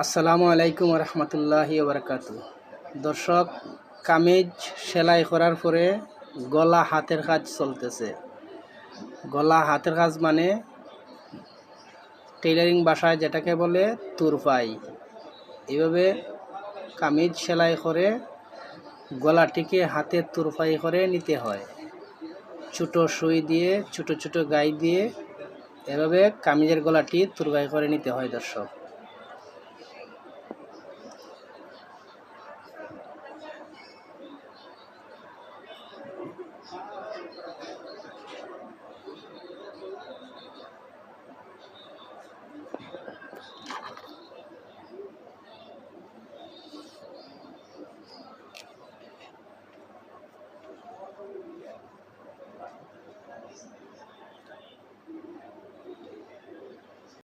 আসসালামু আলাইকুম রহমতুল্লাহি ওবরাকাতু। দর্শক, কামিজ সেলাই করার পরে গলা হাতের কাজ চলতেছে। গলা হাতের কাজ মানে টেইলারিং ভাষায় যেটাকে বলে তুরপাই। এইভাবে কামিজ সেলাই করে গলাটিকে হাতের তুরপাই করে নিতে হয়। ছোটো সুই দিয়ে ছোটো ছোটো গাই দিয়ে এভাবে কামিজের গলাটি তুরপাই করে নিতে হয় দর্শক।